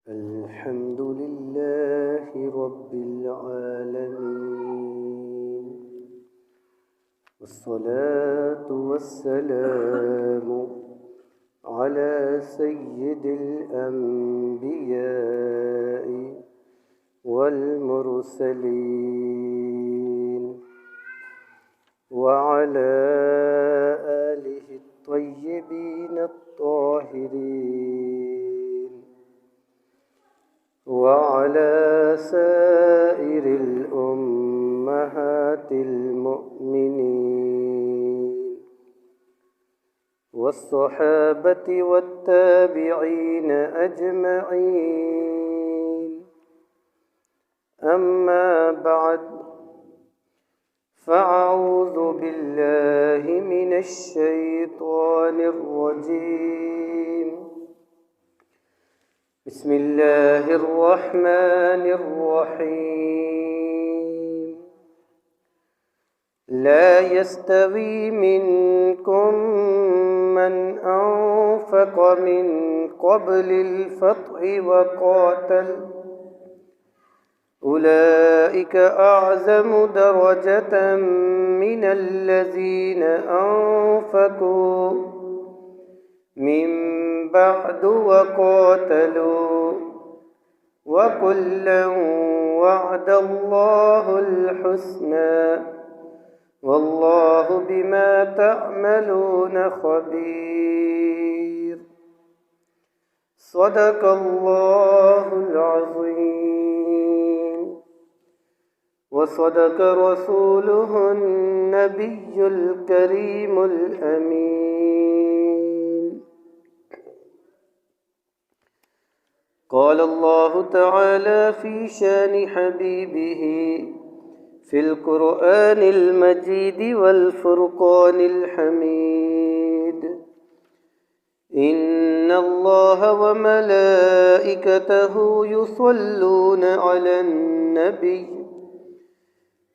الحمد لله رب العالمين، والصلاة والسلام على سيد الأنبياء والمرسلين وعلى آله الطيبين الطاهرين وعلى سائر الأمهات المؤمنين والصحابة والتابعين أجمعين. أما بعد، فأعوذ بالله من الشيطان الرجيم. بسم الله الرحمن الرحيم. لا يستوي منكم من أنفق من قبل الفتح وقاتل، أولئك أعظم درجة من الذين أنفقوا من بعد وقاتلوا، وكلا وعد الله الحسنى، والله بما تعملون خبير. صدق الله العظيم، وصدق رسوله النبي الكريم الأمين. قال الله تعالى في شان حبيبه في القرآن المجيد والفرقان الحميد: إن الله وملائكته يصلون على النبي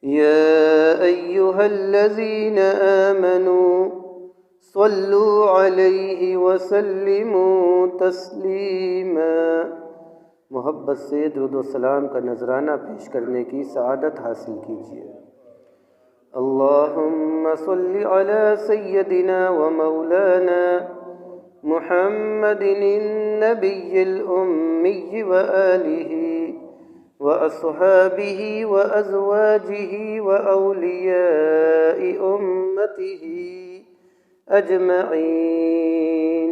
يا أيها الذين آمنوا صلوا عليه وسلموا تسلیما. محبت سے درود و سلام کا نذرانہ پیش کرنے کی سعادت حاصل کیجیے. اللہم صل علی سیدنا و مولانا محمد النبی الأمی و آلہ و اصحابہ و ازواجہ و اولیاء امتہ اجمعین.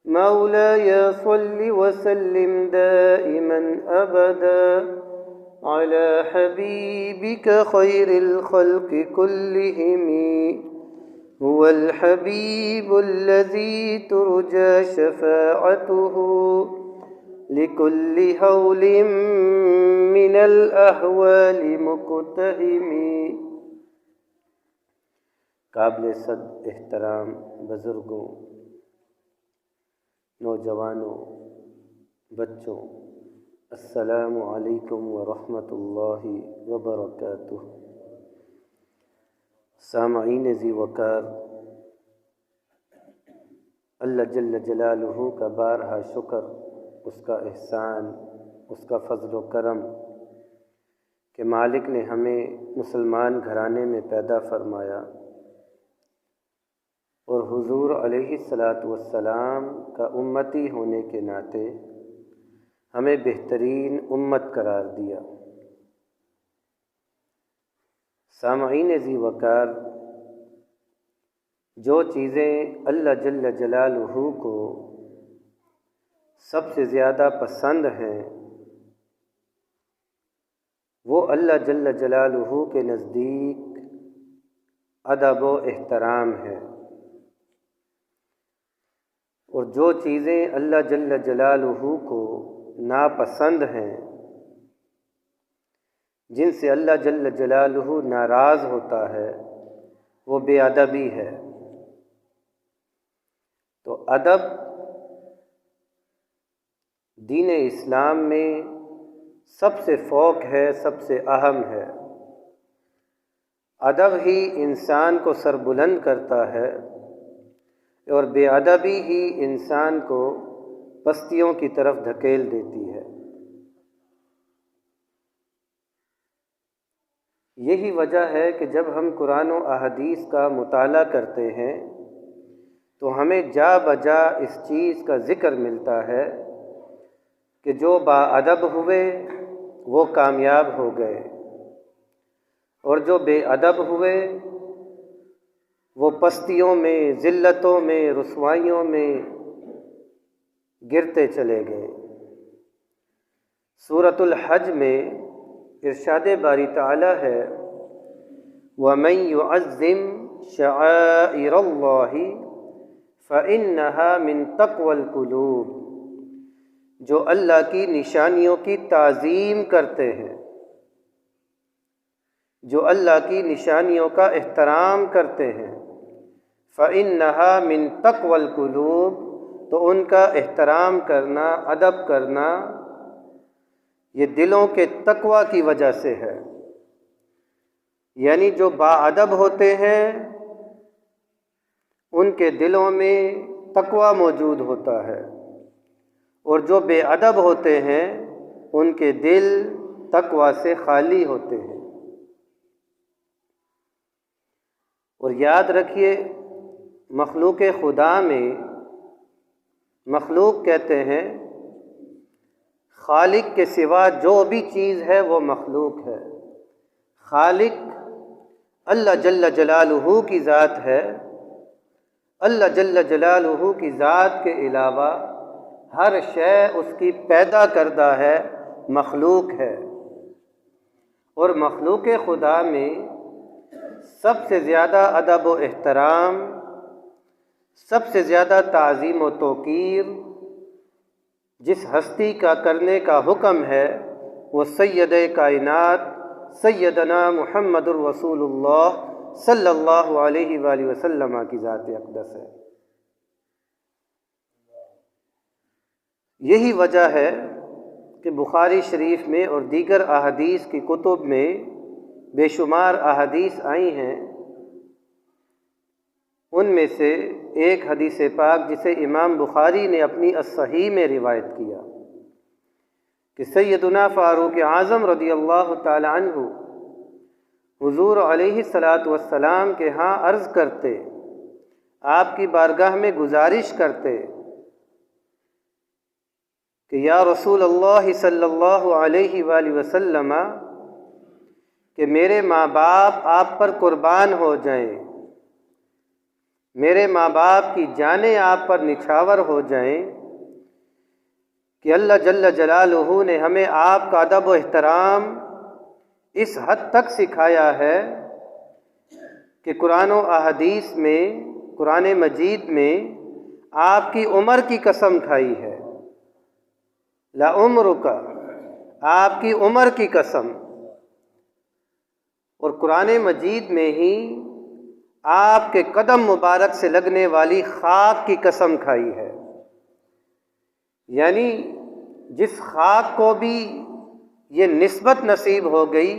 مولاي صل وسلم دائما أبدا على حبيبك خير الخلق كلهم، هو الحبيب الذي ترجى شفاعته لكل هول من الأهوال مقتهم. قابل صد احترام بزرگوں، نوجوانوں، بچوں، السلام علیکم ورحمۃ اللہ وبرکاتہ. سامعین ذی وقار، اللہ جل جلالہ کا بارہا شکر، اس کا احسان، اس کا فضل و کرم کہ مالک نے ہمیں مسلمان گھرانے میں پیدا فرمایا اور حضور علیہ الصلاۃ والسلام کا امتی ہونے کے ناطے ہمیں بہترین امت قرار دیا. سامعین ذی وقار، جو چیزیں اللہ جل جلالہ کو سب سے زیادہ پسند ہیں وہ اللہ جل جلالہ کے نزدیک ادب و احترام ہے، اور جو چیزیں اللہ جل جلالہ کو ناپسند ہیں، جن سے اللہ جل جلالہ ناراض ہوتا ہے، وہ بے ادبی ہے. تو ادب دین اسلام میں سب سے فوق ہے، سب سے اہم ہے. ادب ہی انسان کو سربلند کرتا ہے اور بے ادبی ہی انسان کو پستیوں کی طرف دھکیل دیتی ہے۔ یہی وجہ ہے کہ جب ہم قرآن و احادیث کا مطالعہ کرتے ہیں تو ہمیں جا بجا اس چیز کا ذکر ملتا ہے کہ جو باادب ہوئے وہ کامیاب ہو گئے، اور جو بے ادب ہوئے وہ پستیوں میں، ذلتوں میں، رسوائیوں میں گرتے چلے گئے۔ سورۃ الحج میں ارشاد باری تعالی ہے وَمَن يُعَظِّمْ شَعَائِرَ اللَّهِ فَإِنَّهَا مِن تَقْوَى الْقُلُوبِ، جو اللہ کی نشانیوں کی تعظیم کرتے ہیں، جو اللہ کی نشانیوں کا احترام کرتے ہیں، فَإِنَّهَا مِن تَقْوَى الْقُلُوبِ، تو ان کا احترام کرنا، ادب کرنا یہ دلوں کے تقوی کی وجہ سے ہے۔ یعنی جو باادب ہوتے ہیں ان کے دلوں میں تقوی موجود ہوتا ہے، اور جو بے ادب ہوتے ہیں ان کے دل تقوی سے خالی ہوتے ہیں۔ اور یاد رکھیے مخلوق خدا میں، مخلوق کہتے ہیں خالق کے سوا جو بھی چیز ہے وہ مخلوق ہے۔ خالق اللہ جل جلالہ کی ذات ہے، اللہ جل جلالہ کی ذات کے علاوہ ہر شے اس کی پیدا کردہ ہے، مخلوق ہے۔ اور مخلوق خدا میں سب سے زیادہ ادب و احترام، سب سے زیادہ تعظیم و توقیر جس ہستی کا کرنے کا حکم ہے وہ سید کائنات سیدنا محمد الرسول اللہ صلی اللہ علیہ وآلہ وسلم کی ذات اقدس ہے۔ یہی وجہ ہے کہ بخاری شریف میں اور دیگر احادیث کی کتب میں بے شمار احادیث آئی ہیں، ان میں سے ایک حدیث پاک جسے امام بخاری نے اپنی الصحیح میں روایت کیا کہ سیدنا فاروق اعظم رضی اللہ تعالی عنہ حضور علیہ السلام کے ہاں عرض کرتے، آپ کی بارگاہ میں گزارش کرتے کہ یا رسول اللہ صلی اللہ علیہ وآلہ وسلم کہ میرے ماں باپ آپ پر قربان ہو جائیں، میرے ماں باپ کی جانیں آپ پر نچھاور ہو جائیں، کہ اللہ جل جلالہ نے ہمیں آپ کا ادب و احترام اس حد تک سکھایا ہے کہ قرآن و احادیث میں، قرآن مجید میں آپ کی عمر کی قسم کھائی ہے، لعمرک، آپ کی عمر کی قسم، اور قرآن مجید میں ہی آپ کے قدم مبارک سے لگنے والی خاک کی قسم کھائی ہے۔ یعنی جس خاک کو بھی یہ نسبت نصیب ہو گئی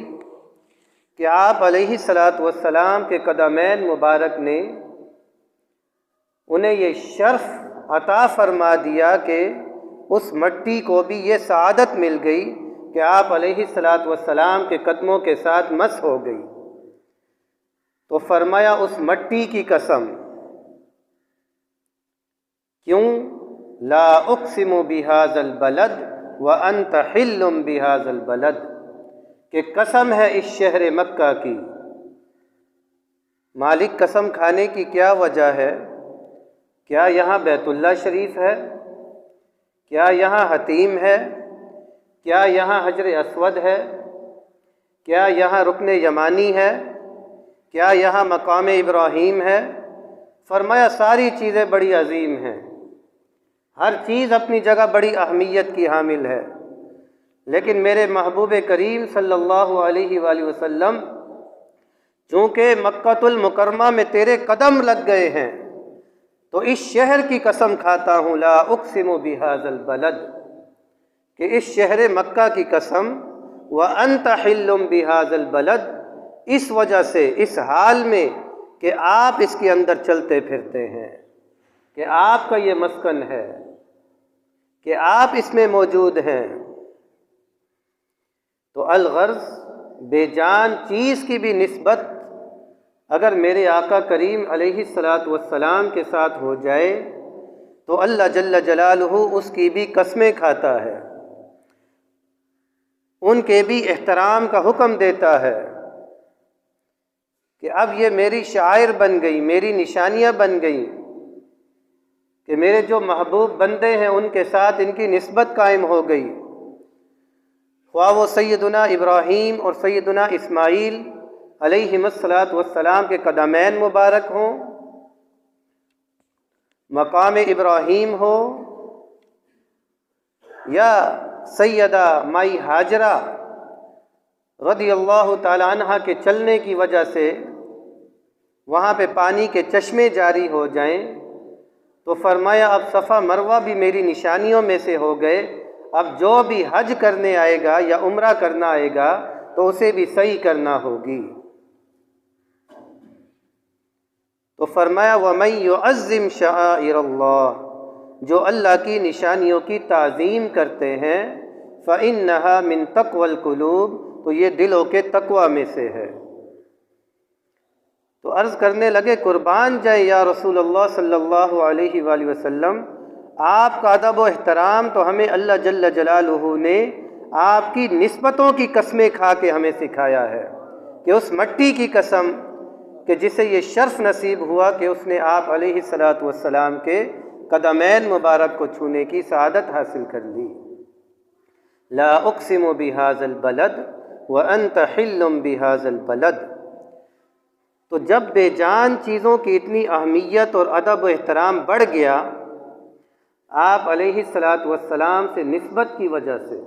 کہ آپ علیہ السلام کے قدمین مبارک نے انہیں یہ شرف عطا فرما دیا کہ اس مٹی کو بھی یہ سعادت مل گئی کہ آپ علیہ السلام کے قدموں کے ساتھ مس ہو گئی، تو فرمایا اس مٹی کی قسم، کیوں؟ لا اقسم بہذا البلد وانت حل بہذا البلد، کہ قسم ہے اس شہر مکہ کی۔ مالک قسم کھانے کی کیا وجہ ہے؟ کیا یہاں بیت اللہ شریف ہے؟ کیا یہاں حتیم ہے؟ کیا یہاں حجر اسود ہے؟ کیا یہاں رکن یمانی ہے؟ کیا یہاں مقام ابراہیم ہے؟ فرمایا ساری چیزیں بڑی عظیم ہیں، ہر چیز اپنی جگہ بڑی اہمیت کی حامل ہے، لیکن میرے محبوب کریم صلی اللہ علیہ وآلہ وسلم چونکہ مکۃ المکرمہ میں تیرے قدم لگ گئے ہیں تو اس شہر کی قسم کھاتا ہوں، لا اقسم بہذا البلد، کہ اس شہر مکہ کی قسم، وانت حل بہذا البلد، اس وجہ سے، اس حال میں کہ آپ اس کے اندر چلتے پھرتے ہیں، کہ آپ کا یہ مسکن ہے، کہ آپ اس میں موجود ہیں۔ تو الغرض بے جان چیز کی بھی نسبت اگر میرے آقا کریم علیہ الصلاۃ والسلام کے ساتھ ہو جائے تو اللہ جل جلالہ اس کی بھی قسمیں کھاتا ہے، ان کے بھی احترام کا حکم دیتا ہے کہ اب یہ میری شعائر بن گئی، میری نشانیاں بن گئیں کہ میرے جو محبوب بندے ہیں ان کے ساتھ ان کی نسبت قائم ہو گئی، خواہ وہ سیدنا ابراہیم اور سیدنا اسماعیل علیہم الصلاۃ والسلام کے قدمین مبارک ہوں، مقام ابراہیم ہو، یا سیدہ مائی ہاجرہ رضی اللہ تعالی عنہ کے چلنے کی وجہ سے وہاں پہ پانی کے چشمے جاری ہو جائیں، تو فرمایا اب صفا مروہ بھی میری نشانیوں میں سے ہو گئے، اب جو بھی حج کرنے آئے گا یا عمرہ کرنا آئے گا تو اسے بھی صحیح کرنا ہوگی۔ تو فرمایا وَمَن يُعَظِّمْ شَعَائِرَ اللَّهِ، جو اللہ کی نشانیوں کی تعظیم کرتے ہیں، فَإِنَّهَا مِن تَقْوَى الْقُلُوبِ، تو یہ دلوں کے تقوی میں سے ہے۔ تو عرض کرنے لگے قربان جائیں یا رسول اللہ صلی اللہ علیہ وآلہ وسلم، آپ کا ادب و احترام تو ہمیں اللہ جل جلالہ نے آپ کی نسبتوں کی قسمیں کھا کے ہمیں سکھایا ہے، کہ اس مٹی کی قسم کہ جسے یہ شرف نصیب ہوا کہ اس نے آپ علیہ الصلاۃ والسلام کے قدمین مبارک کو چھونے کی سعادت حاصل کر لی۔ لا اقسم بہذا البلد وانت حل بہذا البلد۔ تو جب بے جان چیزوں کی اتنی اہمیت اور ادب و احترام بڑھ گیا آپ علیہ الصلاۃ والسلام سے نسبت کی وجہ سے،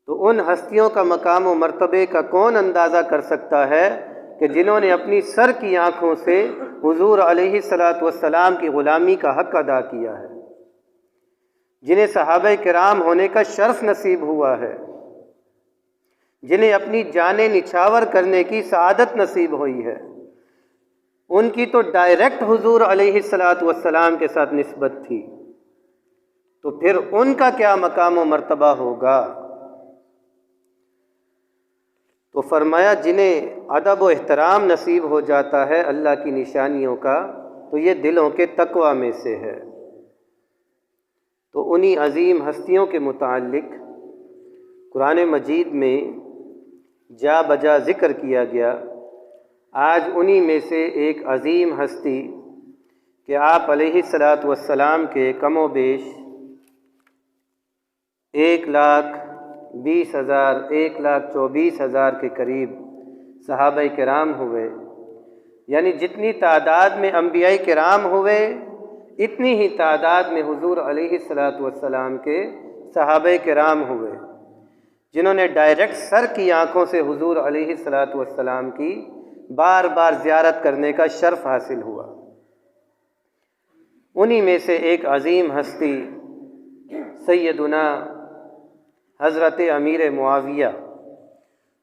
تو ان ہستیوں کا مقام و مرتبے کا کون اندازہ کر سکتا ہے کہ جنہوں نے اپنی سر کی آنکھوں سے حضور علیہ الصلاۃ والسلام کی غلامی کا حق ادا کیا ہے، جنہیں صحابہ کرام ہونے کا شرف نصیب ہوا ہے، جنہیں اپنی جانیں نچھاور کرنے کی سعادت نصیب ہوئی ہے، ان کی تو ڈائریکٹ حضور علیہ الصلاۃ والسلام کے ساتھ نسبت تھی، تو پھر ان کا کیا مقام و مرتبہ ہوگا؟ تو فرمایا جنہیں ادب و احترام نصیب ہو جاتا ہے اللہ کی نشانیوں کا تو یہ دلوں کے تقوی میں سے ہے۔ تو انہی عظیم ہستیوں کے متعلق قرآن مجید میں جا بجا ذکر کیا گیا۔ آج انہی میں سے ایک عظیم ہستی کہ آپ علیہ الصلاۃ والسلام کے کم و بیش 1,20,000 1,24,000 کے قریب صحابہ کرام ہوئے، یعنی جتنی تعداد میں انبیاء کرام ہوئے اتنی ہی تعداد میں حضور علیہ الصلاۃ والسلام کے صحابہ کرام ہوئے، جنہوں نے ڈائریکٹ سر کی آنکھوں سے حضور علیہ الصلاۃ والسلام کی بار بار زیارت کرنے کا شرف حاصل ہوا۔ انہی میں سے ایک عظیم ہستی سیدنا حضرت امیر معاویہ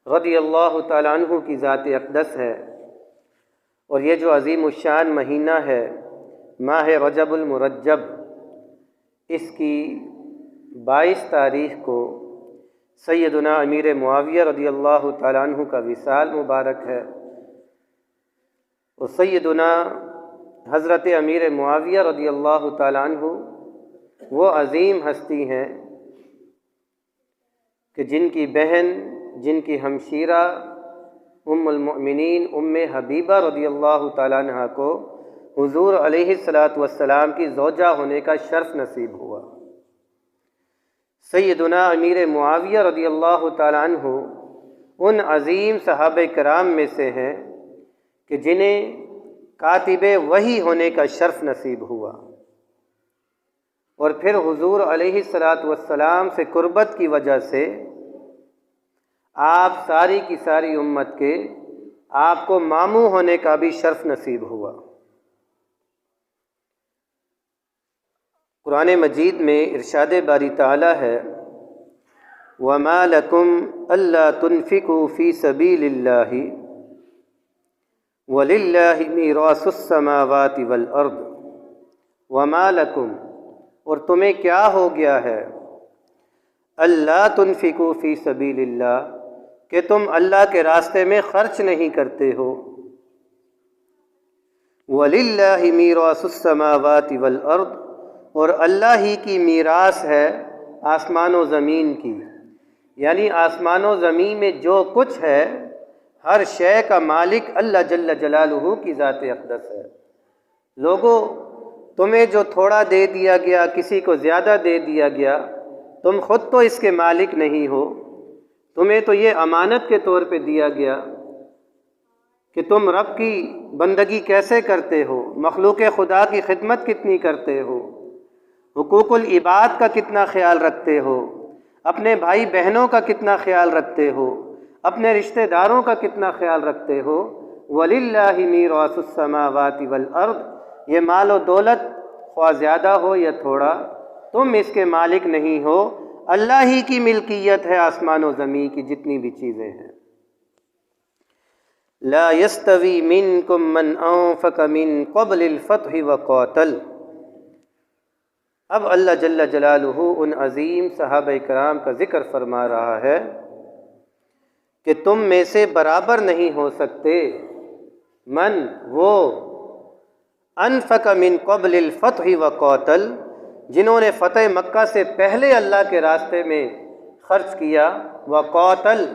رضی اللہ تعالیٰ عنہ کی ذات اقدس ہے، اور یہ جو عظیم الشان مہینہ ہے ماہ رجب المرجب، اس کی 22 تاریخ کو سیدنا امیر معاویہ رضی اللہ تعالیٰ عنہ کا وصال مبارک ہے، اور سیدنا حضرت امیر معاویہ رضی اللہ تعالیٰ عنہ وہ عظیم ہستی ہیں کہ جن کی بہن، جن کی ہمشیرہ ام المؤمنین ام حبیبہ رضی اللہ تعالیٰ عنہ کو حضور علیہ الصلاۃ والسلام کی زوجہ ہونے کا شرف نصیب ہوا۔ سیدنا امیر معاویہ رضی اللہ تعالیٰ عنہ ان عظیم صحابہ کرام میں سے ہیں کہ جنہیں کاتب وحی ہونے کا شرف نصیب ہوا، اور پھر حضور علیہ الصلاۃ والسلام سے قربت کی وجہ سے آپ ساری کی ساری امت کے آپ کو ماموں ہونے کا بھی شرف نصیب ہوا۔ قرآن مجید میں ارشاد باری تعالیٰ ہے وَمَا لَكُمْ أَلَّا تُنْفِقُوا فِي سَبِيلِ اللَّهِ وَلِلَّهِ مِيرَاثُ السَّمَاوَاتِ وَالْأَرْضِ وَمَا لَكُمْ، اور تمہیں کیا ہو گیا ہے؟ اللہ تنفقوا فی سبیل اللہ، کہ تم اللہ کے راستے میں خرچ نہیں کرتے ہو۔ وَلِلَّهِ مِيرَاثُ السَّمَاوَاتِ وَالْأَرْضِ، اور اللہ ہی کی میراث ہے آسمان و زمین کی، یعنی آسمان و زمین میں جو کچھ ہے ہر شے کا مالک اللہ جل جلالہ کی ذات اقدس ہے۔ لوگوں، تمہیں جو تھوڑا دے دیا گیا، کسی کو زیادہ دے دیا گیا، تم خود تو اس کے مالک نہیں ہو، تمہیں تو یہ امانت کے طور پہ دیا گیا کہ تم رب کی بندگی کیسے کرتے ہو، مخلوق خدا کی خدمت کتنی کرتے ہو، حقوق العباد کا کتنا خیال رکھتے ہو، اپنے بھائی بہنوں کا کتنا خیال رکھتے ہو، اپنے رشتہ داروں کا کتنا خیال رکھتے ہو۔ وَلِلَّهِ مِيرَاثُ السَّمَاوَاتِ وَالْأَرْضِ، یہ مال و دولت خواہ زیادہ ہو یا تھوڑا، تم اس کے مالک نہیں ہو، اللہ ہی کی ملکیت ہے آسمان و زمین کی جتنی بھی چیزیں ہیں۔ لا يستوي منكم من انفق من قبل الفتح وقاتل۔ اب اللہ جل جلالہ ان عظیم صحابہ کرام کا ذکر فرما رہا ہے کہ تم میں سے برابر نہیں ہو سکتے، من وہ، انفق من قبل الفتح وقاتل، جنہوں نے فتح مکہ سے پہلے اللہ کے راستے میں خرچ کیا، وقاتل،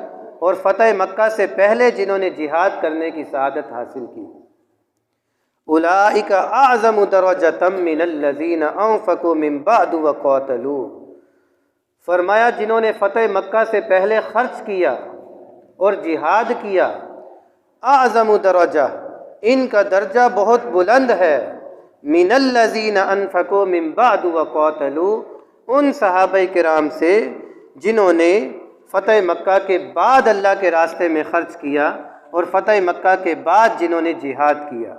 اور فتح مکہ سے پہلے جنہوں نے جہاد کرنے کی سعادت حاصل کی۔ اولئک اعظم درجۃ من الذین انفقوا من بعد وقاتلوا، فرمایا جنہوں نے فتح مکہ سے پہلے خرچ کیا اور جہاد کیا، اعظم درجہ، ان کا درجہ بہت بلند ہے، من الذین انفقوا من بعد وقاتلوا، ان صحابہ کرام سے جنہوں نے فتح مکہ کے بعد اللہ کے راستے میں خرچ کیا اور فتح مکہ کے بعد جنہوں نے جہاد کیا۔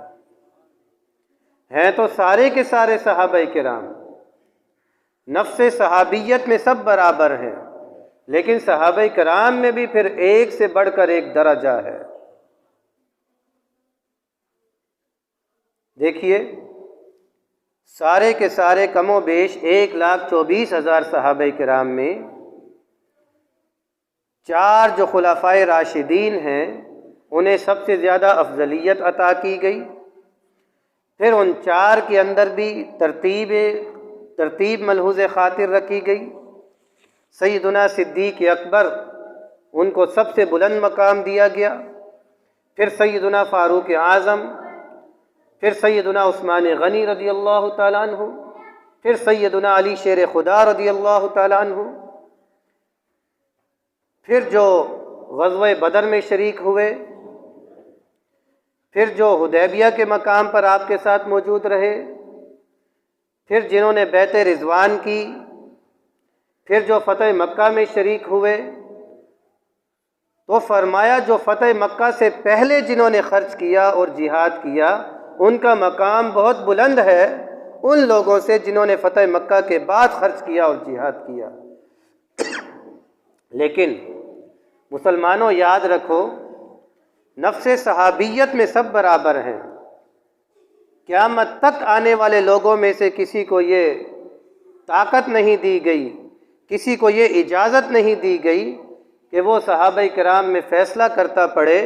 ہیں تو سارے کے سارے صحابہ کرام، نفس صحابیت میں سب برابر ہیں، لیکن صحابہ کرام میں بھی پھر ایک سے بڑھ کر ایک درجہ ہے۔ دیکھیے، سارے کے سارے کم و بیش 1,24,000 صحابہ کرام میں 4 جو خلفائے راشدین ہیں انہیں سب سے زیادہ افضلیت عطا کی گئی، پھر ان 4 کے اندر بھی ترتیب ملحوظ خاطر رکھی گئی۔ سیدنا صدیق اکبر، ان کو سب سے بلند مقام دیا گیا، پھر سیدنا فاروق اعظم، پھر سیدنا عثمان غنی رضی اللہ تعالیٰ عنہ، پھر سیدنا علی شیر خدا رضی اللہ تعالیٰ عنہ، پھر جو غزوہ بدر میں شریک ہوئے، پھر جو حدیبیہ کے مقام پر آپ کے ساتھ موجود رہے، پھر جنہوں نے بیعت رضوان کی، پھر جو فتح مکہ میں شریک ہوئے، تو فرمایا جو فتح مکہ سے پہلے جنہوں نے خرچ کیا اور جہاد کیا ان کا مقام بہت بلند ہے ان لوگوں سے جنہوں نے فتح مکہ کے بعد خرچ کیا اور جہاد کیا۔ لیکن مسلمانوں یاد رکھو، نفس صحابیت میں سب برابر ہیں۔ قیامت تک آنے والے لوگوں میں سے کسی کو یہ طاقت نہیں دی گئی، کسی کو یہ اجازت نہیں دی گئی کہ وہ صحابہ کرام میں فیصلہ کرتا پڑے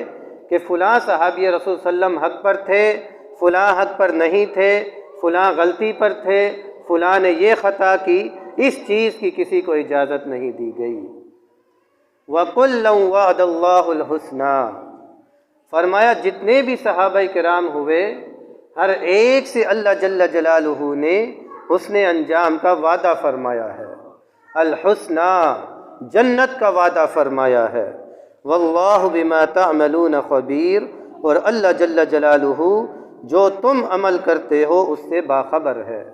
کہ فلاں صحابی رسول صلی اللہ علیہ وسلم حق پر تھے، فلاں حق پر نہیں تھے، فلاں غلطی پر تھے، فلاں نے یہ خطا کی، اس چیز کی کسی کو اجازت نہیں دی گئی۔ وَكُلًّا وَعَدَ اللَّهُ الْحُسْنَى، فرمایا جتنے بھی صحابہ کرام ہوئے ہر ایک سے اللہ جل جلالہ نے حسن انجام کا وعدہ فرمایا ہے، الحسنى، جنت کا وعدہ فرمایا ہے۔ واللہ بما تعملون خبیر، اور اللہ جل جلالہ جو تم عمل کرتے ہو اس سے باخبر ہے۔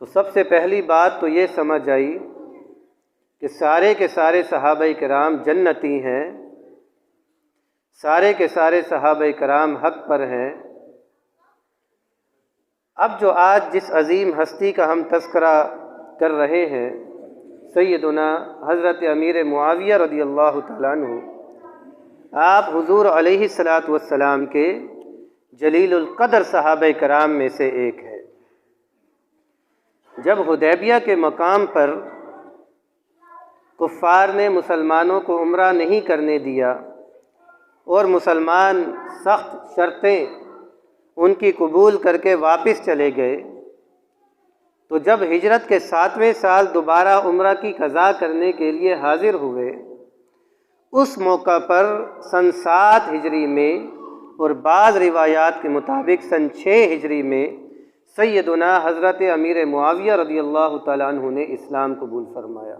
تو سب سے پہلی بات تو یہ سمجھ آئی کہ سارے کے سارے صحابہ کرام جنتی ہیں، سارے کے سارے صحابہ کرام حق پر ہیں۔ اب جو آج جس عظیم ہستی کا ہم تذکرہ کر رہے ہیں، سیدنا حضرت امیر معاویہ رضی اللہ تعالیٰ عنہ، آپ حضور علیہ الصلاۃ والسلام کے جلیل القدر صحابہ کرام میں سے ایک ہے۔ جب حدیبیہ کے مقام پر کفار نے مسلمانوں کو عمرہ نہیں کرنے دیا اور مسلمان سخت شرطیں ان کی قبول کر کے واپس چلے گئے، تو جب ہجرت کے 7ویں سال دوبارہ عمرہ کی قضا کرنے کے لیے حاضر ہوئے، اس موقع پر سن 7 ہجری میں اور بعض روایات کے مطابق سن 6 ہجری میں سیدنا حضرت امیر معاویہ رضی اللہ تعالیٰ عنہ نے اسلام قبول فرمایا۔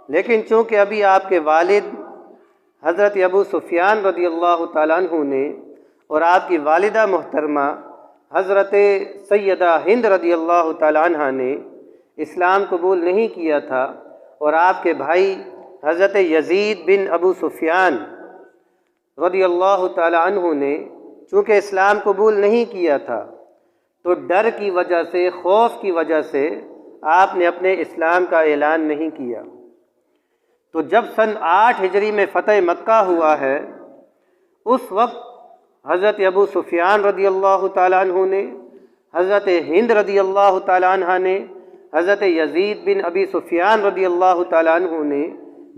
لیکن چونکہ ابھی آپ کے والد حضرت ابو سفیان رضی اللہ تعالیٰ عنہ نے اور آپ کی والدہ محترمہ حضرت سیدہ ہند رضی اللہ تعالیٰ عنہ نے اسلام قبول نہیں کیا تھا، اور آپ کے بھائی حضرت یزید بن ابو سفیان رضی اللہ تعالیٰ عنہ نے چونکہ اسلام قبول نہیں کیا تھا، تو ڈر کی وجہ سے، خوف کی وجہ سے آپ نے اپنے اسلام کا اعلان نہیں کیا۔ تو جب سن 8 ہجری میں فتح مکہ ہوا ہے، اس وقت حضرت ابو سفیان رضی اللہ تعالیٰ عنہ نے، حضرت ہند رضی اللہ تعالیٰ عنہ نے، حضرت یزید بن ابی سفیان رضی اللہ تعالیٰ عنہ نے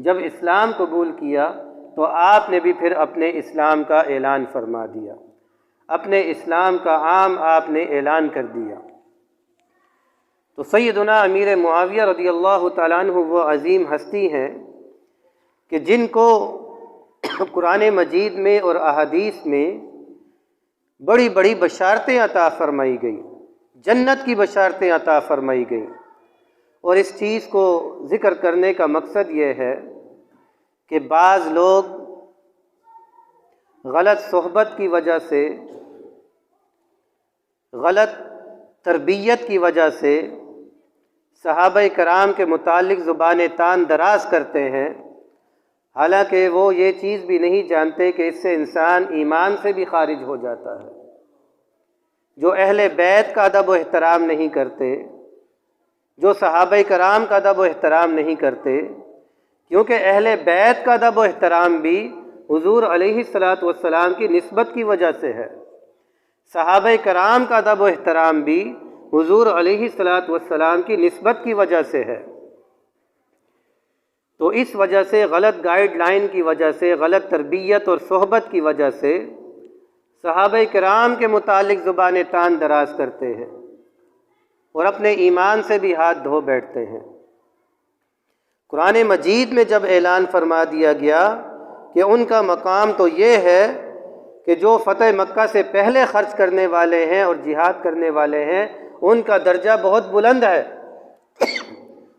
جب اسلام قبول کیا تو آپ نے بھی پھر اپنے اسلام کا اعلان فرما دیا، اپنے اسلام کا عام آپ نے اعلان کر دیا۔ تو سیدنا امیر معاویہ رضی اللہ تعالیٰ عنہ وہ عظیم ہستی ہیں کہ جن کو قرآن مجید میں اور احادیث میں بڑی بڑی بشارتیں عطا فرمائی گئی، جنت کی بشارتیں عطا فرمائی گئی، اور اس چیز کو ذکر کرنے کا مقصد یہ ہے کہ بعض لوگ غلط صحبت کی وجہ سے، غلط تربیت کی وجہ سے صحابہ کرام کے متعلق زبان تان دراز کرتے ہیں، حالانکہ وہ یہ چیز بھی نہیں جانتے کہ اس سے انسان ایمان سے بھی خارج ہو جاتا ہے۔ جو اہل بیت کا ادب و احترام نہیں کرتے، جو صحابہ کرام کا ادب و احترام نہیں کرتے، کیونکہ اہل بیت کا ادب و احترام بھی حضور علیہ الصلاۃ والسلام کی نسبت کی وجہ سے ہے، صحابہ کرام کا ادب و احترام بھی حضور علیہ الصلاۃ والسلام کی نسبت کی وجہ سے ہے۔ تو اس وجہ سے غلط گائیڈ لائن کی وجہ سے، غلط تربیت اور صحبت کی وجہ سے صحابہ کرام کے متعلق زبان تان دراز کرتے ہیں اور اپنے ایمان سے بھی ہاتھ دھو بیٹھتے ہیں۔ قرآن مجید میں جب اعلان فرما دیا گیا کہ ان کا مقام تو یہ ہے کہ جو فتح مکہ سے پہلے خرچ کرنے والے ہیں اور جہاد کرنے والے ہیں، ان کا درجہ بہت بلند ہے،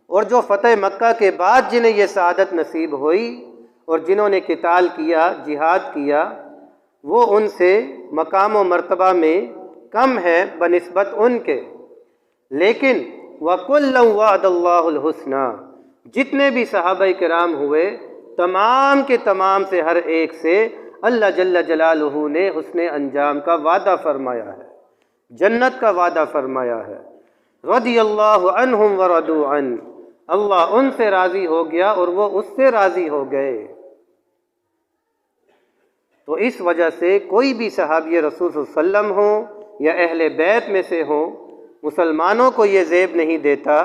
اور جو فتح مکہ کے بعد جنہیں یہ سعادت نصیب ہوئی اور جنہوں نے قتال کیا، جہاد کیا، وہ ان سے مقام و مرتبہ میں کم ہے بنسبت ان کے۔ لیکن وَكُلًّا وَعَدَ اللَّهُ الْحُسْنَى، جتنے بھی صحابہ کرام ہوئے تمام کے تمام سے، ہر ایک سے اللہ جل جلالہ نے حسن انجام کا وعدہ فرمایا ہے، جنت کا وعدہ فرمایا ہے۔ رضی اللہ عنہم ورضوا عنہ، اللہ ان سے راضی ہو گیا اور وہ اس سے راضی ہو گئے۔ تو اس وجہ سے کوئی بھی صحابی رسول صلی اللہ علیہ وسلم ہو یا اہل بیت میں سے ہو، مسلمانوں کو یہ زیب نہیں دیتا،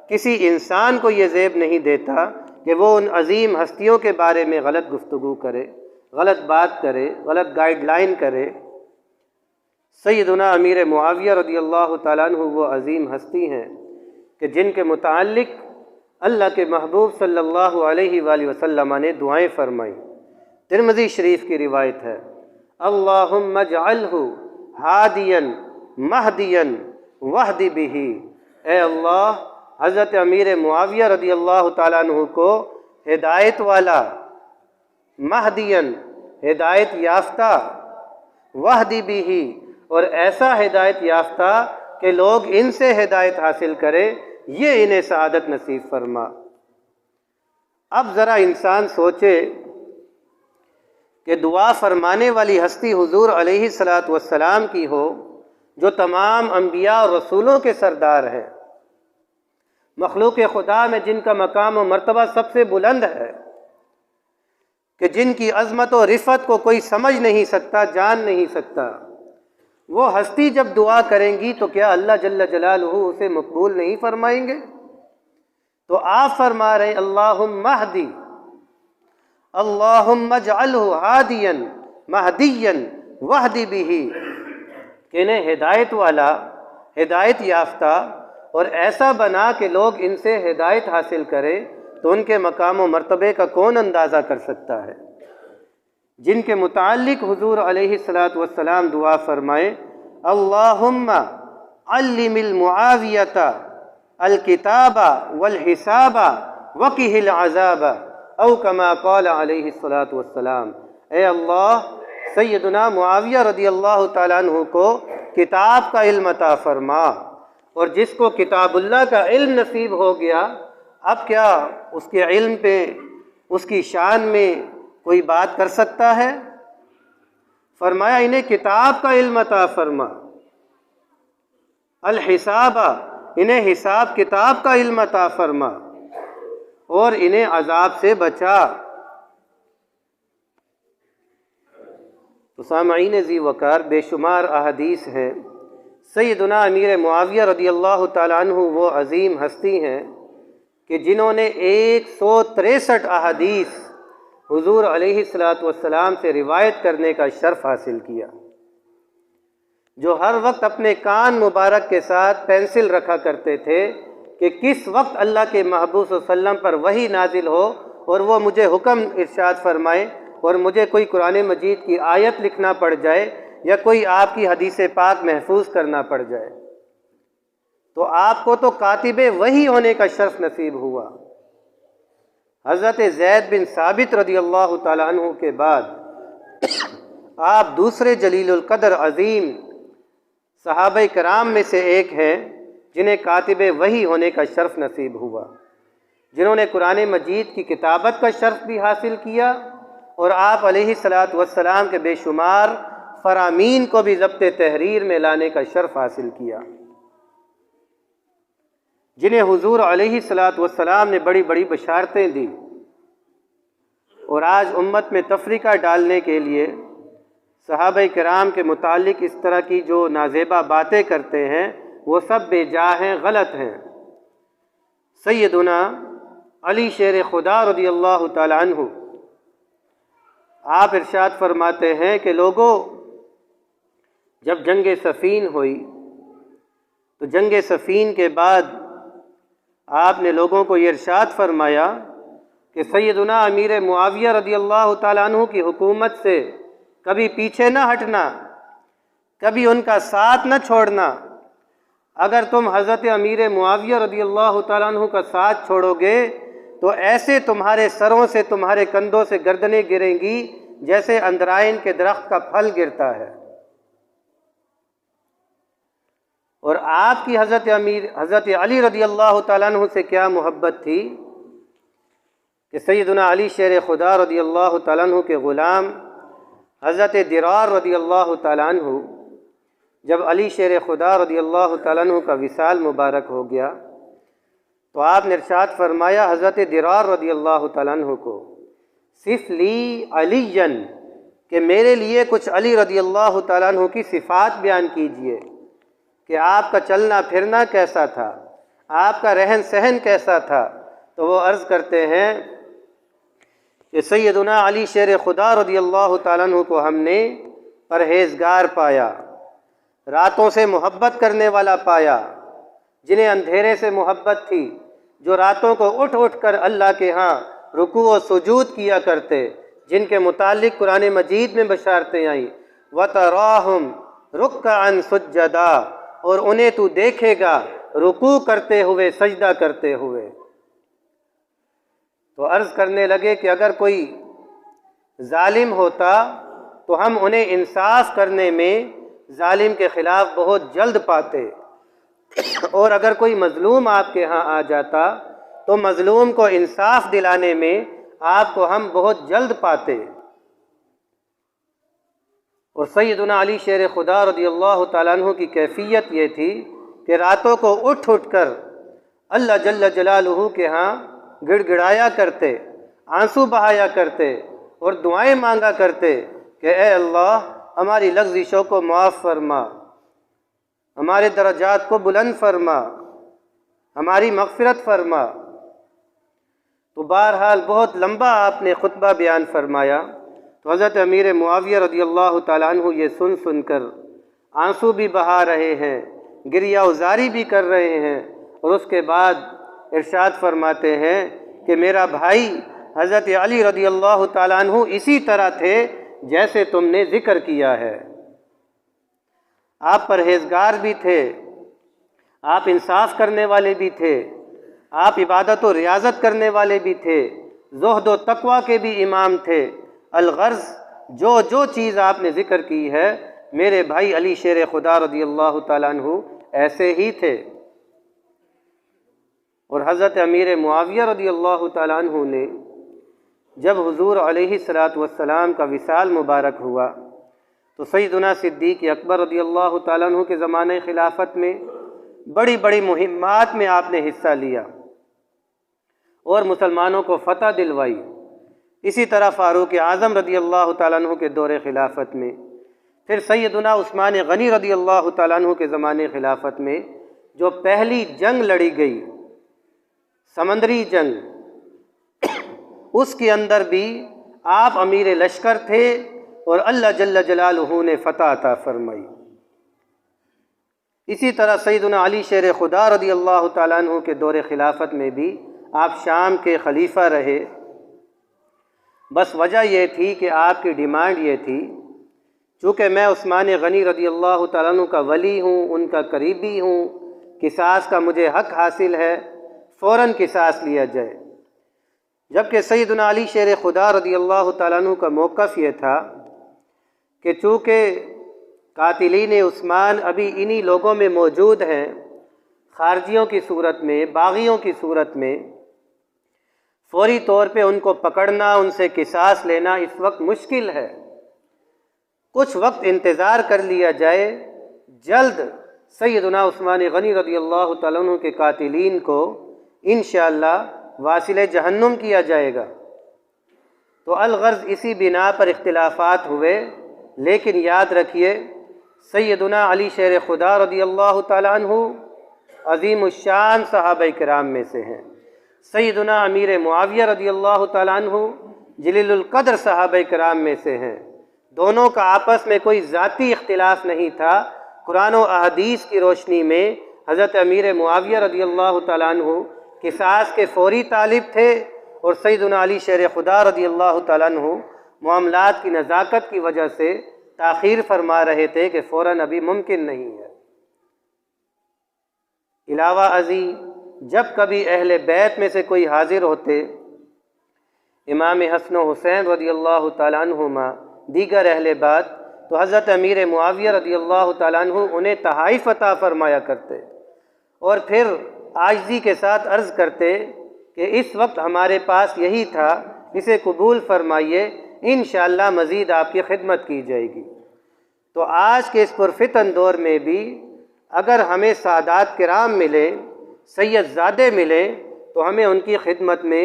کسی انسان کو یہ زیب نہیں دیتا کہ وہ ان عظیم ہستیوں کے بارے میں غلط گفتگو کرے، غلط بات کرے، غلط گائیڈ لائن کرے۔ سیدنا امیر معاویہ رضی اللہ تعالیٰ عنہ وہ عظیم ہستی ہیں کہ جن کے متعلق اللہ کے محبوب صلی اللہ علیہ وآلہ وسلم نے دعائیں فرمائیں۔ ترمذی شریف کی روایت ہے، اللہم اجعلہ ہادیا مہدیا واہد بہ، اے اللہ حضرت امیر معاویہ رضی اللہ تعالیٰ عنہ کو ہدایت والا، مہدیا ہدایت یافتہ، واہد بہ اور ایسا ہدایت یافتہ کہ لوگ ان سے ہدایت حاصل کرے، یہ انہیں سعادت نصیب فرما۔ اب ذرا انسان سوچے کہ دعا فرمانے والی ہستی حضور علیہ الصلاۃ والسلام کی ہو، جو تمام انبیاء اور رسولوں کے سردار ہیں، مخلوق خدا میں جن کا مقام و مرتبہ سب سے بلند ہے، کہ جن کی عظمت و رفعت کو کوئی سمجھ نہیں سکتا، جان نہیں سکتا، وہ ہستی جب دعا کریں گی تو کیا اللہ جل جلالہ اسے مقبول نہیں فرمائیں گے؟ تو آپ فرما رہے اللہم اہدی، اللہم اجعلہ ہادیا مہدیا واہدی بہ، کہ انہیں ہدایت والا، ہدایت یافتہ اور ایسا بنا کہ لوگ ان سے ہدایت حاصل کریں، تو ان کے مقام و مرتبے کا کون اندازہ کر سکتا ہے؟ جن کے متعلق حضور علیہ السلام دعا فرمائیں اللہم علم المعاویۃ الکتاب والحساب وقہ العذاب، او کما قال علیہ السلام، اے اللہ سیدنا معاویہ رضی اللہ تعالیٰ عنہ کو کتاب کا علم عطا فرما، اور جس کو کتاب اللہ کا علم نصیب ہو گیا، اب کیا اس کے علم پہ، اس کی شان میں کوئی بات کر سکتا ہے؟ فرمایا انہیں کتاب کا علم عطا فرما، الحساب، انہیں حساب کتاب کا علم عطا فرما، اور انہیں عذاب سے بچا۔ تو سامعین ذی وقار، بے شمار احادیث ہیں۔ سیدنا امیر معاویہ رضی اللہ تعالیٰ عنہ وہ عظیم ہستی ہیں کہ جنہوں نے 163 احادیث حضور علیہ السلام سے روایت کرنے کا شرف حاصل کیا، جو ہر وقت اپنے کان مبارک کے ساتھ پینسل رکھا کرتے تھے کہ کس وقت اللہ کے محبوب صلی اللہ علیہ وسلم پر وحی نازل ہو اور وہ مجھے حکم ارشاد فرمائے، اور مجھے کوئی قرآن مجید کی آیت لکھنا پڑ جائے یا کوئی آپ کی حدیث پاک محفوظ کرنا پڑ جائے، تو آپ کو تو کاتب وحی ہونے کا شرف نصیب ہوا۔ حضرت زید بن ثابت رضی اللہ تعالیٰ عنہ کے بعد آپ دوسرے جلیل القدر عظیم صحابہ کرام میں سے ایک ہیں جنہیں کاتب وحی ہونے کا شرف نصیب ہوا، جنہوں نے قرآن مجید کی کتابت کا شرف بھی حاصل کیا، اور آپ علیہ السلام کے بے شمار فرامین کو بھی ضبط تحریر میں لانے کا شرف حاصل کیا، جنہیں حضور علیہ السلام نے بڑی بڑی بشارتیں دی، اور آج امت میں تفریقہ ڈالنے کے لیے صحابہ کرام کے متعلق اس طرح کی جو نازیبا باتیں کرتے ہیں وہ سب بے جا ہیں، غلط ہیں۔ سیدنا علی شیر خدا رضی اللہ تعالی عنہ آپ ارشاد فرماتے ہیں کہ لوگوں، جب جنگ صفین ہوئی تو جنگ صفین کے بعد آپ نے لوگوں کو یہ ارشاد فرمایا کہ سیدنا امیر معاویہ رضی اللہ تعالیٰ عنہ کی حکومت سے کبھی پیچھے نہ ہٹنا، کبھی ان کا ساتھ نہ چھوڑنا۔ اگر تم حضرت امیر معاویہ رضی اللہ تعالیٰ عنہ کا ساتھ چھوڑو گے تو ایسے تمہارے سروں سے، تمہارے کندھوں سے گردنیں گریں گی جیسے اندرائن کے درخت کا پھل گرتا ہے۔ اور آپ کی حضرت علی رضی اللہ تعالیٰ عنہ سے کیا محبت تھی کہ سیدنا علی شیر خدا رضی اللہ تعالیٰ عنہ کے غلام حضرت درار رضی اللہ تعالیٰ عنہ، جب علی شیر خدا رضی اللہ تعالیٰ عنہ کا وصال مبارک ہو گیا تو آپ نے ارشاد فرمایا حضرت درار رضی اللہ تعالیٰ عنہ کو، صف لی علی، کہ میرے لیے کچھ علی رضی اللہ تعالیٰ عنہ کی صفات بیان کیجئے کہ آپ کا چلنا پھرنا کیسا تھا، آپ کا رہن سہن کیسا تھا۔ تو وہ عرض کرتے ہیں کہ سیدنا علی شیر خدا رضی اللہ تعالیٰ عنہ کو ہم نے پرہیزگار پایا، راتوں سے محبت کرنے والا پایا، جنہیں اندھیرے سے محبت تھی، جو راتوں کو اٹھ اٹھ کر اللہ کے ہاں رکوع و سجود کیا کرتے، جن کے متعلق قرآن مجید میں بشارتیں آئیں وَتَرَاهُمْ رُكَّعًا سُجَّدًا، اور انہیں تو دیکھے گا رکوع کرتے ہوئے، سجدہ کرتے ہوئے۔ تو عرض کرنے لگے کہ اگر کوئی ظالم ہوتا تو ہم انہیں انصاف کرنے میں ظالم کے خلاف بہت جلد پاتے، اور اگر کوئی مظلوم آپ کے ہاں آ جاتا تو مظلوم کو انصاف دلانے میں آپ کو ہم بہت جلد پاتے۔ اور سیدنا علی شیر خدا رضی اللہ تعالیٰ عنہ کی کیفیت یہ تھی کہ راتوں کو اٹھ اٹھ کر اللہ جل جلالہ کے ہاں گڑ گڑایا کرتے، آنسو بہایا کرتے اور دعائیں مانگا کرتے کہ اے اللہ ہماری لغزشوں کو معاف فرما، ہمارے درجات کو بلند فرما، ہماری مغفرت فرما۔ تو بہرحال بہت لمبا آپ نے خطبہ بیان فرمایا، تو حضرت امیر معاویہ رضی اللہ تعالیٰ عنہ یہ سن کر آنسو بھی بہا رہے ہیں، گریہ وزاری بھی کر رہے ہیں، اور اس کے بعد ارشاد فرماتے ہیں کہ میرا بھائی حضرت علی رضی اللہ تعالیٰ عنہ اسی طرح تھے جیسے تم نے ذکر کیا ہے۔ آپ پرہیزگار بھی تھے، آپ انصاف کرنے والے بھی تھے، آپ عبادت و ریاضت کرنے والے بھی تھے، زہد و تقوی کے بھی امام تھے۔ الغرض جو چیز آپ نے ذکر کی ہے، میرے بھائی علی شیر خدا رضی اللہ تعالیٰ عنہ ایسے ہی تھے۔ اور حضرت امیر معاویہ رضی اللہ تعالیٰ عنہ نے جب حضور علیہ السلام کا وصال مبارک ہوا تو سیدنا صدیق اکبر رضی اللہ تعالیٰ عنہ کے زمانہ خلافت میں بڑی بڑی مہمات میں آپ نے حصہ لیا اور مسلمانوں کو فتح دلوائی۔ اسی طرح فاروق اعظم رضی اللہ تعالیٰ عنہ کے دور خلافت میں، پھر سیدنا عثمان غنی رضی اللہ تعالیٰ عنہ کے زمانے خلافت میں جو پہلی جنگ لڑی گئی، سمندری جنگ، اس کے اندر بھی آپ امیر لشکر تھے اور اللہ جل جلالہ نے فتح عطا فرمائی۔ اسی طرح سیدنا علی شیر خدا رضی اللہ تعالیٰ عنہ کے دور خلافت میں بھی آپ شام کے خلیفہ رہے۔ بس وجہ یہ تھی کہ آپ کی ڈیمانڈ یہ تھی، چونکہ میں عثمان غنی رضی اللہ تعالیٰ عنہ کا ولی ہوں، ان کا قریبی ہوں، قصاص کا مجھے حق حاصل ہے، فوراً قصاص لیا جائے۔ جبکہ سیدنا علی شیر خدا رضی اللہ تعالیٰ عنہ کا موقف یہ تھا کہ چونکہ قاتلین عثمان ابھی انہی لوگوں میں موجود ہیں، خارجیوں کی صورت میں، باغیوں کی صورت میں، فوری طور پہ ان کو پکڑنا، ان سے قصاص لینا اس وقت مشکل ہے۔ کچھ وقت انتظار کر لیا جائے، جلد سیدنا عثمان غنی رضی اللہ تعالیٰ عنہ کے قاتلین کو انشاءاللہ واصل جہنم کیا جائے گا۔ تو الغرض اسی بنا پر اختلافات ہوئے، لیکن یاد رکھیے سیدنا علی شیر خدا رضی اللہ تعالیٰ عنہ عظیم الشان صحابہ کرام میں سے ہیں، سیدنا امیر معاویہ رضی اللہ تعالیٰ عنہ جلیل القدر صحابہ کرام میں سے ہیں۔ دونوں کا آپس میں کوئی ذاتی اختلاف نہیں تھا، قرآن و احادیث کی روشنی میں حضرت امیر معاویہ رضی اللہ تعالیٰ عنہ قصاص کے فوری طالب تھے، اور سیدنا علی شیر خدا رضی اللہ تعالیٰ عنہ معاملات کی نزاکت کی وجہ سے تاخیر فرما رہے تھے کہ فوراً ابھی ممکن نہیں ہے۔ علاوہ ازیں جب کبھی اہل بیت میں سے کوئی حاضر ہوتے، امام حسن و حسین رضی اللہ تعالیٰ عنہما، دیگر اہل بیت، تو حضرت امیر معاویہ رضی اللہ تعالیٰ عنہ انہیں تحائف عطا فرمایا کرتے اور پھر عاجزی کے ساتھ عرض کرتے کہ اس وقت ہمارے پاس یہی تھا، اسے قبول فرمائیے، انشاءاللہ مزید آپ کی خدمت کی جائے گی۔ تو آج کے اس پرفتن دور میں بھی اگر ہمیں سادات کرام ملے، سید زادے ملیں، تو ہمیں ان کی خدمت میں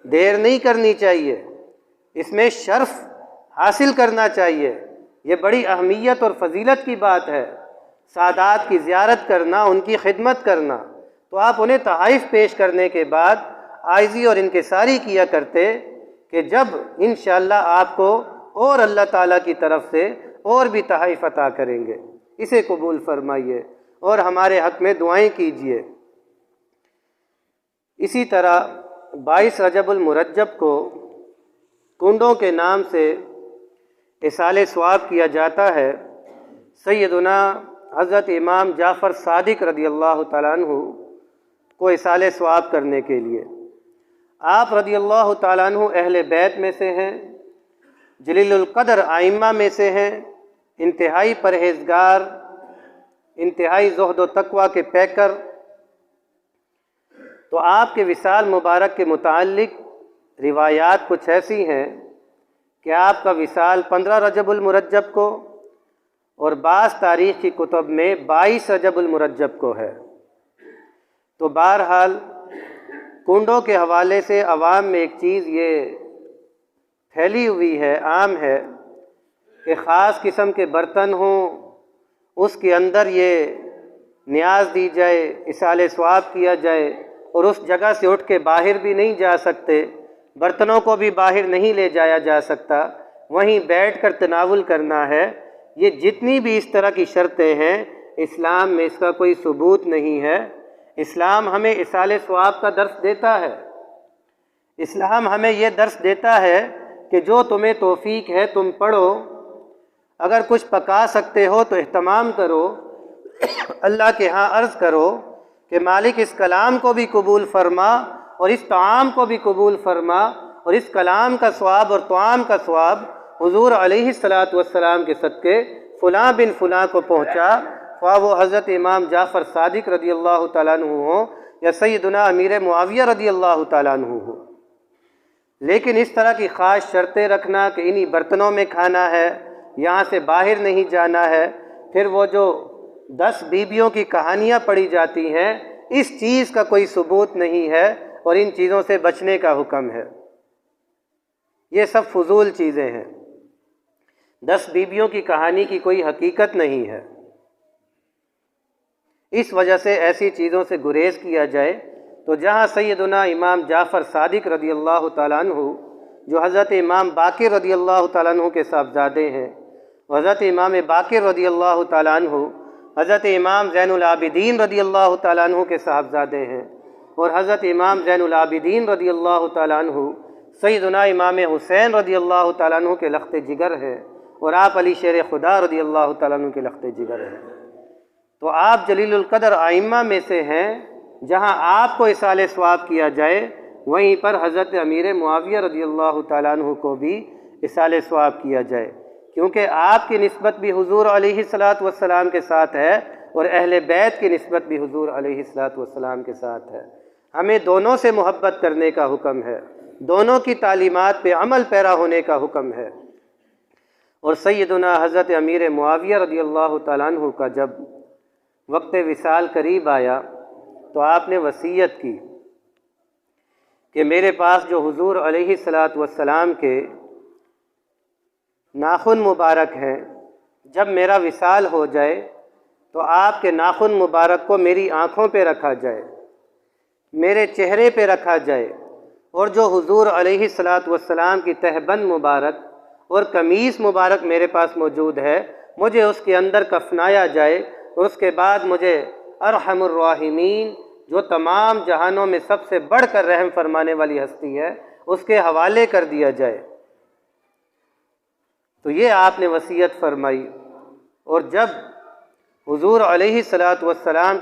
دیر نہیں کرنی چاہیے، اس میں شرف حاصل کرنا چاہیے۔ یہ بڑی اہمیت اور فضیلت کی بات ہے، سادات کی زیارت کرنا، ان کی خدمت کرنا۔ تو آپ انہیں تحائف پیش کرنے کے بعد عاجزی اور انکساری کیا کرتے کہ جب انشاءاللہ آپ کو اور اللہ تعالیٰ کی طرف سے اور بھی تحائف عطا کریں گے، اسے قبول فرمائیے اور ہمارے حق میں دعائیں کیجیے۔ اسی طرح 22 رجب المرجب کو کنڈوں کے نام سے اصال ثواب کیا جاتا ہے۔ سیدنا حضرت امام جعفر صادق رضی اللہ تعالیٰ عنہ کو اصال ثواب کرنے کے لیے، آپ رضی اللہ تعالیٰ عنہ اہل بیت میں سے ہیں، جلیل القدر ائمہ میں سے ہیں، انتہائی پرہیزگار، انتہائی زہد و تقوی کے پیکر۔ تو آپ کے وصال مبارک کے متعلق روایات کچھ ایسی ہیں کہ آپ کا وصال 15 رجب المرجب کو اور بعض تاریخ کی کتب میں 22 رجب المرجب کو ہے۔ تو بہرحال کنڈوں کے حوالے سے عوام میں ایک چیز یہ پھیلی ہوئی ہے، عام ہے، کہ خاص قسم کے برتن ہوں، اس کے اندر یہ نیاز دی جائے، اصال ثواب کیا جائے، اور اس جگہ سے اٹھ کے باہر بھی نہیں جا سکتے، برتنوں کو بھی باہر نہیں لے جایا جا سکتا، وہیں بیٹھ کر تناول کرنا ہے، یہ جتنی بھی اس طرح کی شرطیں ہیں اسلام میں اس کا کوئی ثبوت نہیں ہے۔ اسلام ہمیں اصال ثواب کا درس دیتا ہے، اسلام ہمیں یہ درس دیتا ہے کہ جو تمہیں توفیق ہے تم پڑھو، اگر کچھ پکا سکتے ہو تو اہتمام کرو، اللہ کے ہاں عرض کرو کہ مالک اس کلام کو بھی قبول فرما اور اس طعام کو بھی قبول فرما، اور اس کلام کا ثواب اور طعام کا ثواب حضور علیہ الصلاۃ کے صدقے فلاں بن فلاں کو پہنچا، خواہ وہ حضرت امام جعفر صادق رضی اللہ تعالیٰ عنہ ہوں یا سیدنا امیر معاویہ رضی اللہ تعالیٰ عنہ ہوں۔ لیکن اس طرح کی خاص شرطیں رکھنا کہ انہی برتنوں میں کھانا ہے، یہاں سے باہر نہیں جانا ہے، پھر وہ جو 10 بیویوں کی کہانیاں پڑھی جاتی ہیں، اس چیز کا کوئی ثبوت نہیں ہے اور ان چیزوں سے بچنے کا حکم ہے۔ یہ سب فضول چیزیں ہیں، 10 بیویوں کی کہانی کی کوئی حقیقت نہیں ہے، اس وجہ سے ایسی چیزوں سے گریز کیا جائے۔ تو جہاں سیدنا امام جعفر صادق رضی اللہ تعالیٰ عنہ جو حضرت امام باقر رضی اللہ تعالیٰ عنہ کے صاحبزادے ہیں، حضرت امام باقر رضی اللہ تعالیٰ عنہ حضرت امام زین العابدین رضی اللہ تعالیٰ عنہ کے صاحبزادے ہیں، اور حضرت امام زین العابدین رضی اللہ تعالیٰ عنہ سیدنا امام حسین رضی اللہ تعالیٰ عنہ کے لخت جگر ہیں، اور آپ علی شیر خدا رضی اللہ تعالیٰ عنہ کے لخت جگر ہیں۔ تو آپ جلیل القدر ائمہ میں سے ہیں، جہاں آپ کو اصال ثواب کیا جائے وہیں پر حضرت امیر معاویہ رضی اللہ تعالیٰ عنہ کو بھی اصال ثواب کیا جائے، کیونکہ آپ کی نسبت بھی حضور علیہ الصلاۃ کے ساتھ ہے اور اہل بیت کی نسبت بھی حضور علیہ الصلاۃ کے ساتھ ہے۔ ہمیں دونوں سے محبت کرنے کا حکم ہے، دونوں کی تعلیمات پہ عمل پیرا ہونے کا حکم ہے۔ اور سیدنا حضرت امیر معاویہ رضی اللہ تعالیٰ عنہ کا جب وقت وصال قریب آیا تو آپ نے وصیت کی کہ میرے پاس جو حضور علیہ الصلاۃ کے ناخن مبارک ہیں، جب میرا وصال ہو جائے تو آپ کے ناخن مبارک کو میری آنکھوں پہ رکھا جائے، میرے چہرے پہ رکھا جائے، اور جو حضور علیہ الصلاۃ کی تہبند مبارک اور قمیص مبارک میرے پاس موجود ہے مجھے اس کے اندر کفنایا جائے، اور اس کے بعد مجھے ارحم الراحمین جو تمام جہانوں میں سب سے بڑھ کر رحم فرمانے والی ہستی ہے اس کے حوالے کر دیا جائے۔ تو یہ آپ نے وصیت فرمائی، اور جب حضور علیہ الصلاۃ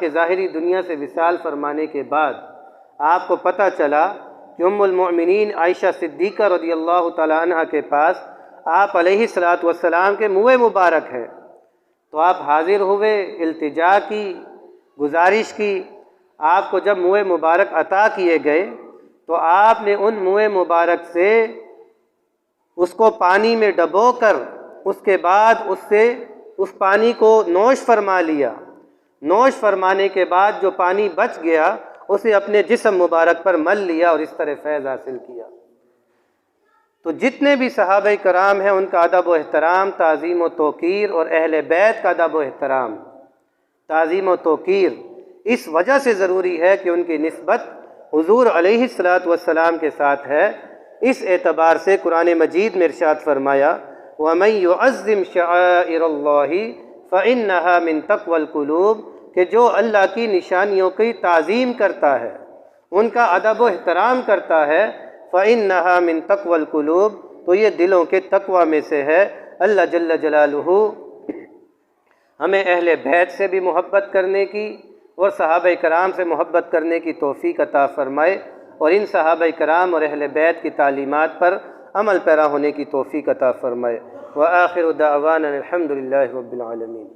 کے ظاہری دنیا سے وصال فرمانے کے بعد آپ کو پتہ چلا کہ ام المؤمنین عائشہ صدیقہ رضی اللہ تعالیٰ عنہ کے پاس آپ علیہ الصلاۃ کے منہ مبارک ہیں، تو آپ حاضر ہوئے، التجا کی، گزارش کی۔ آپ کو جب منہ مبارک عطا کیے گئے تو آپ نے ان منہ مبارک سے اس کو پانی میں ڈبو کر اس کے بعد اس پانی کو نوش فرما لیا۔ نوش فرمانے کے بعد جو پانی بچ گیا اسے اپنے جسم مبارک پر مل لیا اور اس طرح فیض حاصل کیا۔ تو جتنے بھی صحابہ کرام ہیں ان کا ادب و احترام، تعظیم و توقیر، اور اہل بیت کا ادب و احترام، تعظیم و توقیر اس وجہ سے ضروری ہے کہ ان کی نسبت حضور علیہ الصلاۃ کے ساتھ ہے۔ اس اعتبار سے قرآن مجید میں ارشاد فرمایا وَمَن يُعَظِّمْ شَعَائِرَ اللَّهِ فَإِنَّهَا مِن تَقْوَى الْقُلُوبِ کہ جو اللہ کی نشانیوں کی تعظیم کرتا ہے، ان کا ادب و احترام کرتا ہے، فَإِنَّهَا مِن تَقْوَى الْقُلُوبِ تو یہ دلوں کے تقوی میں سے ہے۔ اللہ جل جلالہ ہمیں اہل بیت سے بھی محبت کرنے کی اور صحابہ کرام سے محبت کرنے کی توفیق عطا فرمائے، اور ان صحابہ کرام اور اہل بیت کی تعلیمات پر عمل پیرا ہونے کی توفیق عطا فرمائے۔ وآخر دعوانا الحمد للہ رب العالمین۔